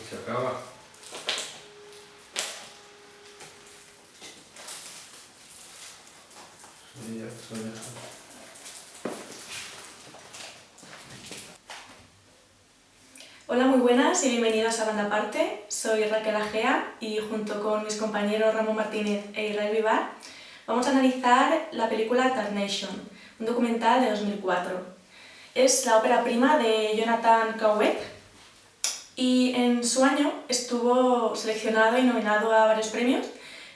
Se acaba. Sí, ya se deja. Hola, muy buenas y bienvenidos a Banda Aparte. Soy Raquel Agea y junto con mis compañeros Ramón Martínez e Israel Vivar vamos a analizar la película Tarnation, un documental de 2004. Es la ópera prima de Jonathan Cohen y en su año estuvo seleccionado y nominado a varios premios.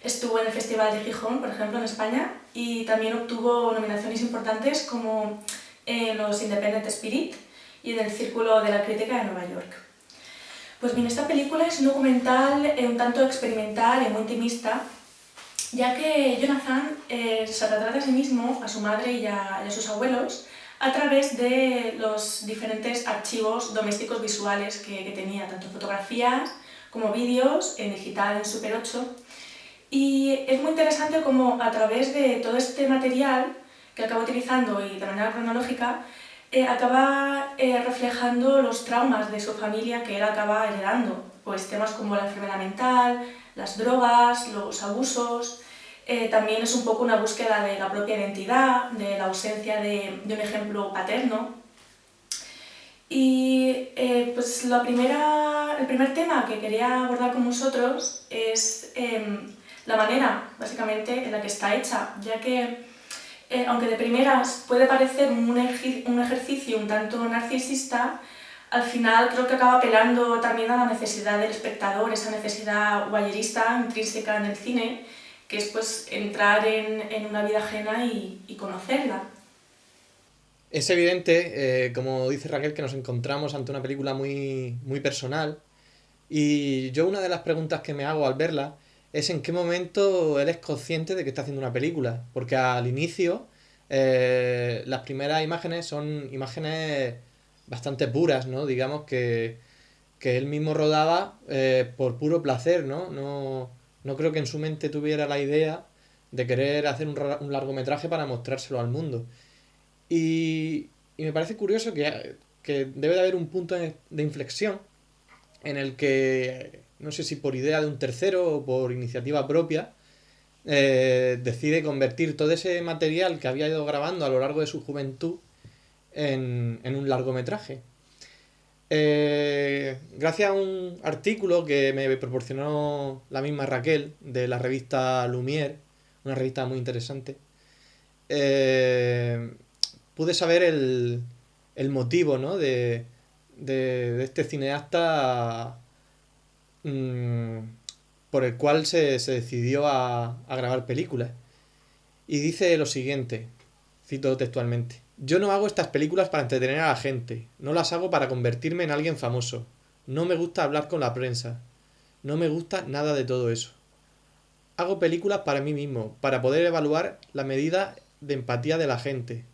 Estuvo en el Festival de Gijón, por ejemplo, en España, y también obtuvo nominaciones importantes como en los Independent Spirit y en el Círculo de la Crítica de Nueva York. Pues bien, esta película es un documental un tanto experimental y muy intimista, ya que Jonathan se retrata a sí mismo, a su madre y a sus abuelos a través de los diferentes archivos domésticos visuales que tenía, tanto fotografías como vídeos en digital, en Super 8. Y es muy interesante cómo a través de todo este material que acaba utilizando y de manera cronológica, acaba reflejando los traumas de su familia que él acaba heredando, pues temas como la enfermedad mental, las drogas, los abusos. También es un poco una búsqueda de la propia identidad, de la ausencia de un ejemplo paterno. Y pues el primer tema que quería abordar con vosotros es la manera, básicamente, en la que está hecha, ya que aunque de primeras puede parecer un ejercicio un tanto narcisista, al final creo que acaba apelando también a la necesidad del espectador, esa necesidad voyerista intrínseca en el cine, que es pues entrar en una vida ajena y conocerla. Es evidente, como dice Raquel, que nos encontramos ante una película muy personal. Y yo una de las preguntas que me hago al verla es en qué momento él es consciente de que está haciendo una película. Porque al inicio las primeras imágenes son imágenes bastante puras, ¿no? Digamos que él mismo rodaba por puro placer, ¿no? No creo que en su mente tuviera la idea de querer hacer un largometraje para mostrárselo al mundo. Y me parece curioso que debe de haber un punto de inflexión en el que, no sé si por idea de un tercero o por iniciativa propia, decide convertir todo ese material que había ido grabando a lo largo de su juventud en un largometraje. Gracias a un artículo que me proporcionó la misma Raquel de la revista Lumière, una revista muy interesante, eh, pude saber el motivo, ¿no? de este cineasta mmm, por el cual se decidió a grabar películas. Y dice lo siguiente, cito textualmente: yo no hago estas películas para entretener a la gente, no las hago para convertirme en alguien famoso, no me gusta hablar con la prensa, no me gusta nada de todo eso. Hago películas para mí mismo, para poder evaluar la medida de empatía de la gente.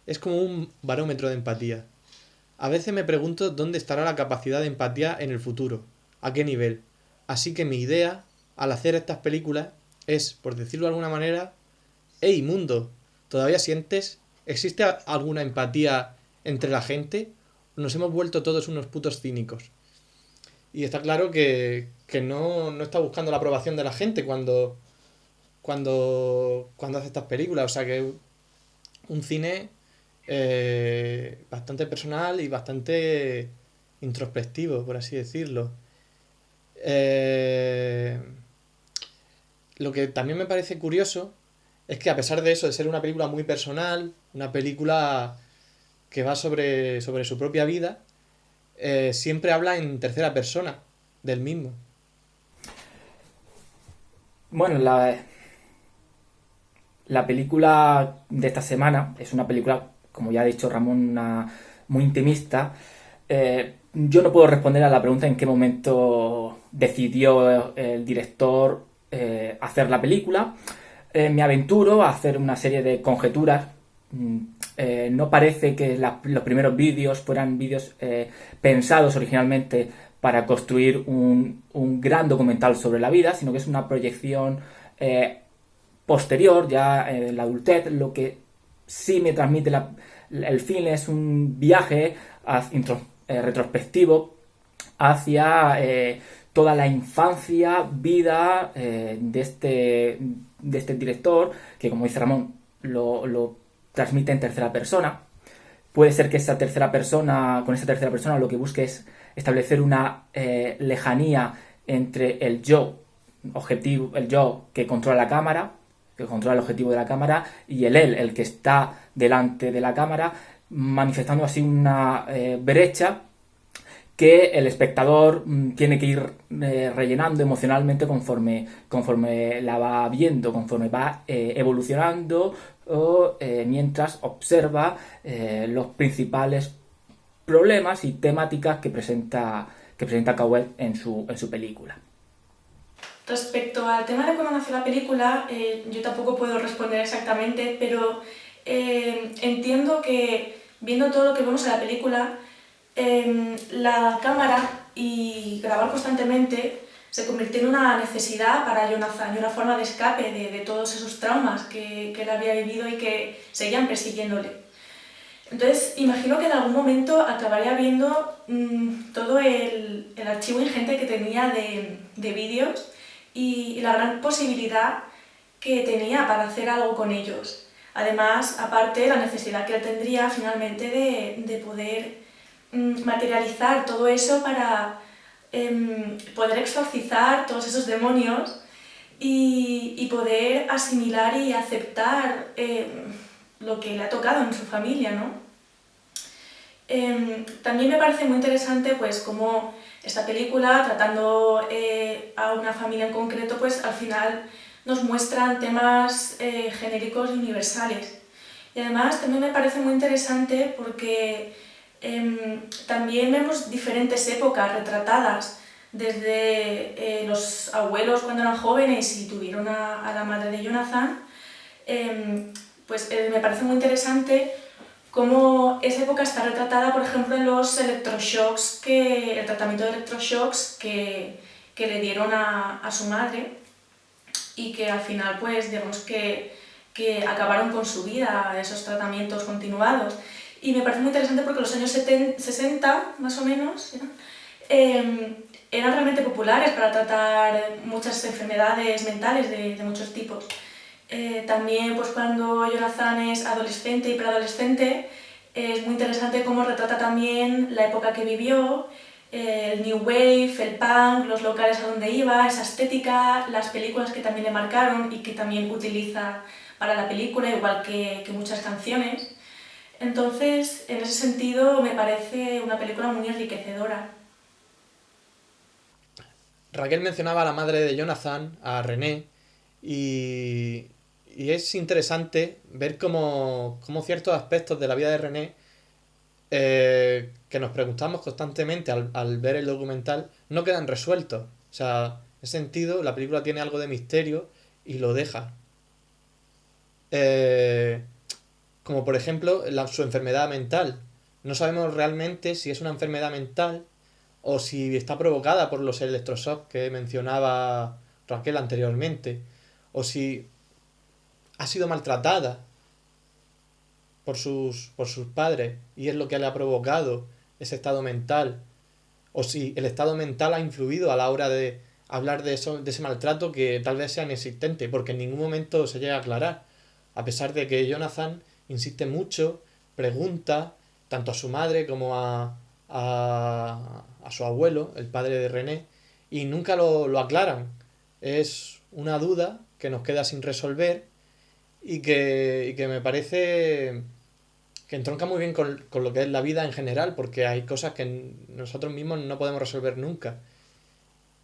Es como un barómetro de empatía. A veces me pregunto dónde estará la capacidad de empatía en el futuro, a qué nivel. Así que mi idea, al hacer estas películas, es, por decirlo de alguna manera: hey mundo, ¿todavía sientes? ¿Existe alguna empatía entre la gente? ¿Nos hemos vuelto todos unos putos cínicos? Y está claro que no está buscando la aprobación de la gente cuando hace estas películas. O sea que un cine bastante personal y bastante introspectivo, por así decirlo. Eh, lo que también me parece curioso es que, a pesar de eso, de ser una película muy personal, una película que va sobre su propia vida, siempre habla en tercera persona del mismo. Bueno, la película de esta semana es una película, como ya ha dicho Ramón, muy intimista. Yo no puedo responder a la pregunta en qué momento decidió el director hacer la película. Me aventuro a hacer una serie de conjeturas. No parece que los primeros vídeos fueran vídeos pensados originalmente para construir un gran documental sobre la vida, sino que es una proyección posterior, ya en la adultez. Lo que sí me transmite el film es un viaje retrospectivo hacia toda la infancia, vida de este director, que como dice Ramón, lo transmite en tercera persona. Puede ser que con esa tercera persona lo que busque es establecer una lejanía entre el yo objetivo, el yo que controla la cámara, que controla el objetivo de la cámara, y él, el que está delante de la cámara, manifestando así una brecha que el espectador tiene que ir rellenando emocionalmente conforme la va viendo, conforme va evolucionando o mientras observa los principales problemas y temáticas que presenta Cowell en su película. Respecto al tema de cómo nació la película, yo tampoco puedo responder exactamente, pero entiendo que viendo todo lo que vemos en la película, la cámara y grabar constantemente se convirtió en una necesidad para Jonathan y una forma de escape de todos esos traumas que él había vivido y que seguían persiguiéndole. Entonces, imagino que en algún momento acabaría viendo todo el archivo ingente que tenía de vídeos y la gran posibilidad que tenía para hacer algo con ellos. Además, aparte, la necesidad que él tendría finalmente de poder materializar todo eso para poder exorcizar todos esos demonios y poder asimilar y aceptar lo que le ha tocado en su familia, ¿no? También me parece muy interesante pues cómo esta película, tratando a una familia en concreto, pues al final nos muestran temas genéricos y universales. Y además también me parece muy interesante porque también vemos diferentes épocas retratadas, desde los abuelos cuando eran jóvenes y tuvieron a la madre de Jonathan. Me parece muy interesante cómo esa época está retratada, por ejemplo, en los electroshocks, el tratamiento de electroshocks que le dieron a su madre y que al final, pues, digamos que acabaron con su vida, esos tratamientos continuados. Y me parece muy interesante porque los años 60, más o menos, eran realmente populares para tratar muchas enfermedades mentales de muchos tipos. También pues, cuando Jonathan es adolescente y preadolescente, es muy interesante cómo retrata también la época que vivió, el New Wave, el punk, los locales a donde iba, esa estética, las películas que también le marcaron y que también utiliza para la película, igual que muchas canciones. Entonces, en ese sentido, me parece una película muy enriquecedora. Raquel mencionaba a la madre de Jonathan, a René, y es interesante ver cómo ciertos aspectos de la vida de René, que nos preguntamos constantemente al ver el documental, no quedan resueltos. O sea, en ese sentido, la película tiene algo de misterio y lo deja. Como por ejemplo su enfermedad mental. No sabemos realmente si es una enfermedad mental o si está provocada por los electroshocks que mencionaba Raquel anteriormente, o si ha sido maltratada por sus padres y es lo que le ha provocado ese estado mental, o si el estado mental ha influido a la hora de hablar de ese maltrato que tal vez sea inexistente, porque en ningún momento se llega a aclarar, a pesar de que Jonathan insiste mucho, pregunta tanto a su madre como a su abuelo, el padre de René, y nunca lo aclaran. Es una duda que nos queda sin resolver y que me parece que entronca muy bien con lo que es la vida en general, porque hay cosas que nosotros mismos no podemos resolver nunca.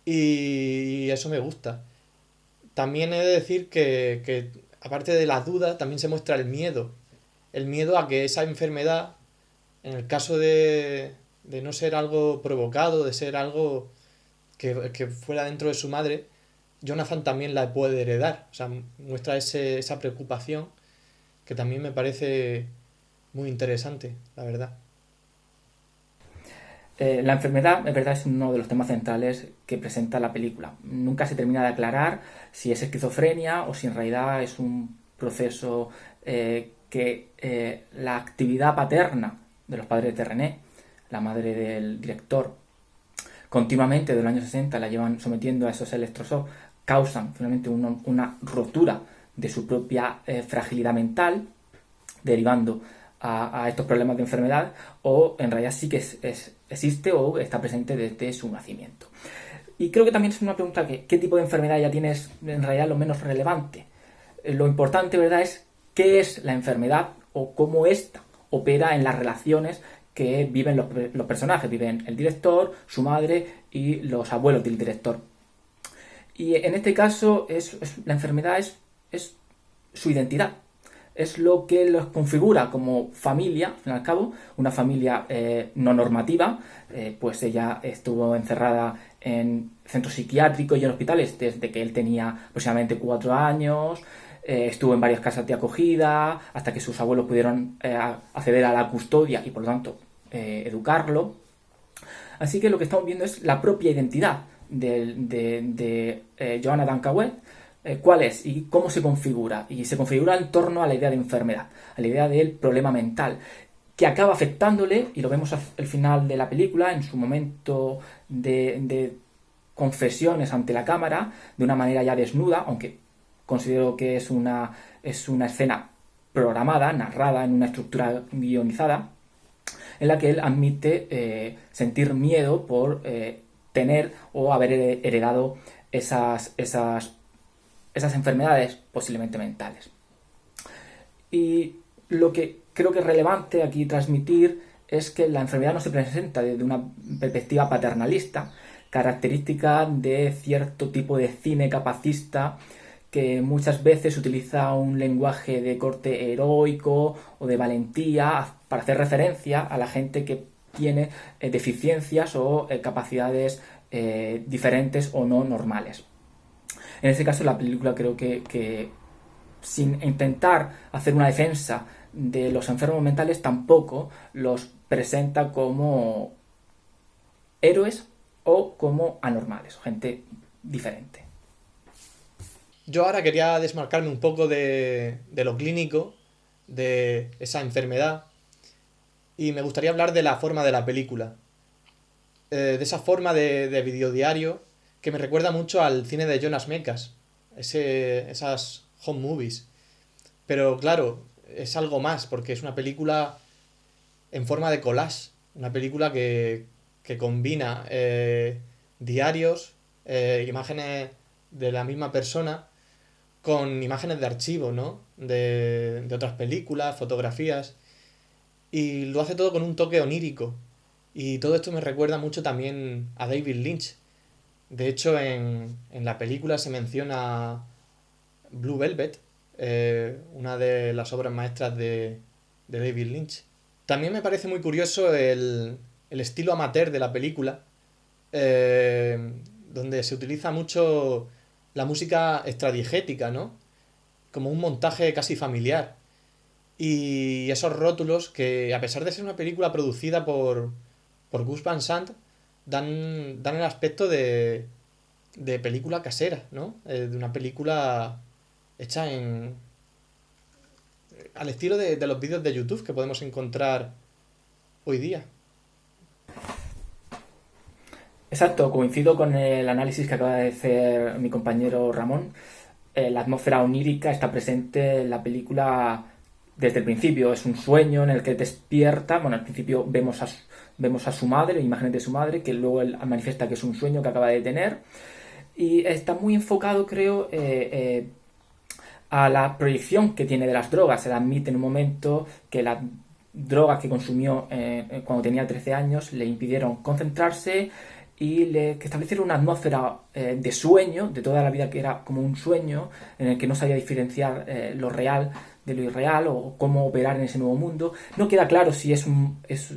Y eso me gusta. También he de decir que aparte de las dudas, también se muestra el miedo. El miedo a que esa enfermedad, en el caso de no ser algo provocado, de ser algo que fuera dentro de su madre, Jonathan también la puede heredar. O sea, muestra esa preocupación que también me parece muy interesante, la verdad. La enfermedad, en verdad, es uno de los temas centrales que presenta la película. Nunca se termina de aclarar si es esquizofrenia o si en realidad es un proceso que la actividad paterna de los padres de René, la madre del director, continuamente desde los años 60 la llevan sometiendo a esos electroshocks, causan finalmente una rotura de su propia fragilidad mental, derivando a estos problemas de enfermedad, o en realidad sí que existe o está presente desde su nacimiento. Y creo que también es una pregunta que ¿qué tipo de enfermedad ya tienes en realidad lo menos relevante? Lo importante, ¿verdad?, es qué es la enfermedad o cómo ésta opera en las relaciones que viven los personajes. Viven el director, su madre y los abuelos del director. Y en este caso la enfermedad es su identidad. Es lo que los configura como familia, al fin y al cabo, una familia no normativa. Pues ella estuvo encerrada en centros psiquiátricos y en hospitales desde que él tenía aproximadamente 4 años. Estuvo en varias casas de acogida hasta que sus abuelos pudieron acceder a la custodia y por lo tanto educarlo. Así que lo que estamos viendo es la propia identidad de Joanna Dunckaewet. ¿Cuál es y cómo se configura? Y se configura en torno a la idea de enfermedad, a la idea del problema mental, que acaba afectándole, y lo vemos al final de la película, en su momento de confesiones ante la cámara, de una manera ya desnuda, aunque considero que es una escena programada, narrada en una estructura guionizada, en la que él admite sentir miedo por tener o haber heredado esas enfermedades posiblemente mentales. Y lo que creo que es relevante aquí transmitir es que la enfermedad no se presenta desde una perspectiva paternalista, característica de cierto tipo de cine capacista que muchas veces utiliza un lenguaje de corte heroico o de valentía para hacer referencia a la gente que tiene deficiencias o capacidades diferentes o no normales. En este caso la película creo que sin intentar hacer una defensa de los enfermos mentales tampoco los presenta como héroes o como anormales, o gente diferente. Yo ahora quería desmarcarme un poco de lo clínico, de esa enfermedad, y me gustaría hablar de la forma de la película. De esa forma de videodiario que me recuerda mucho al cine de Jonas Mekas, esas home movies. Pero claro, es algo más, porque es una película en forma de collage, una película que combina diarios, imágenes de la misma persona, con imágenes de archivo, ¿no? De otras películas, fotografías, y lo hace todo con un toque onírico. Y todo esto me recuerda mucho también a David Lynch. De hecho, en la película se menciona Blue Velvet, una de las obras maestras de David Lynch. También me parece muy curioso el estilo amateur de la película, donde se utiliza mucho la música extradigética, ¿no? Como un montaje casi familiar. Y esos rótulos que, a pesar de ser una película producida por Gus Van Sant, dan el aspecto de película casera, ¿no? De una película hecha al estilo de los vídeos de YouTube que podemos encontrar hoy día. Exacto, coincido con el análisis que acaba de hacer mi compañero Ramón. La atmósfera onírica está presente en la película desde el principio. Es un sueño en el que despierta. Bueno, al principio vemos a su madre, imágenes de su madre, que luego él manifiesta que es un sueño que acaba de tener. Y está muy enfocado, creo, a la proyección que tiene de las drogas. Él admite en un momento que las drogas que consumió cuando tenía 13 años le impidieron concentrarse y que establecieron una atmósfera de sueño, de toda la vida que era como un sueño, en el que no sabía diferenciar lo real de lo irreal o cómo operar en ese nuevo mundo. No queda claro si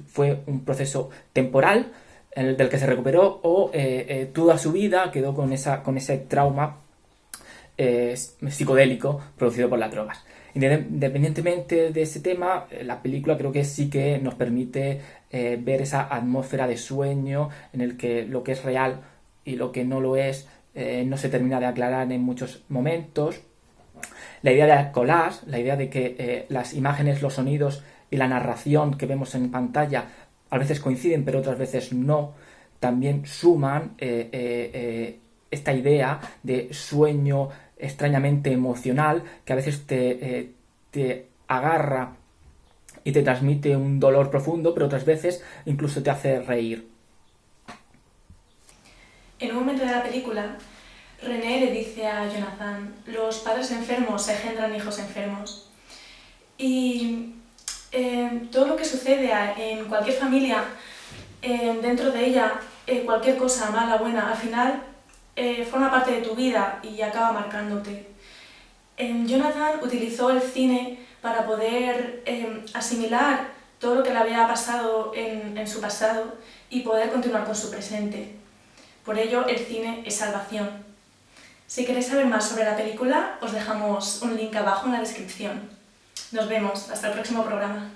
fue un proceso temporal del que se recuperó o toda su vida quedó con ese trauma psicodélico producido por las drogas. Independientemente de ese tema, la película creo que sí que nos permite ver esa atmósfera de sueño en el que lo que es real y lo que no lo es no se termina de aclarar en muchos momentos. La idea de collage, la idea de que las imágenes, los sonidos y la narración que vemos en pantalla a veces coinciden pero otras veces no, también suman esta idea de sueño extrañamente emocional que a veces te agarra y te transmite un dolor profundo, pero otras veces incluso te hace reír. En un momento de la película, René le dice a Jonathan: los padres enfermos engendran hijos enfermos. Y todo lo que sucede en cualquier familia, dentro de ella, cualquier cosa, mala, buena, al final forma parte de tu vida y acaba marcándote. Jonathan utilizó el cine para poder asimilar todo lo que le había pasado en su pasado y poder continuar con su presente. Por ello, el cine es salvación. Si queréis saber más sobre la película, os dejamos un link abajo en la descripción. Nos vemos, hasta el próximo programa.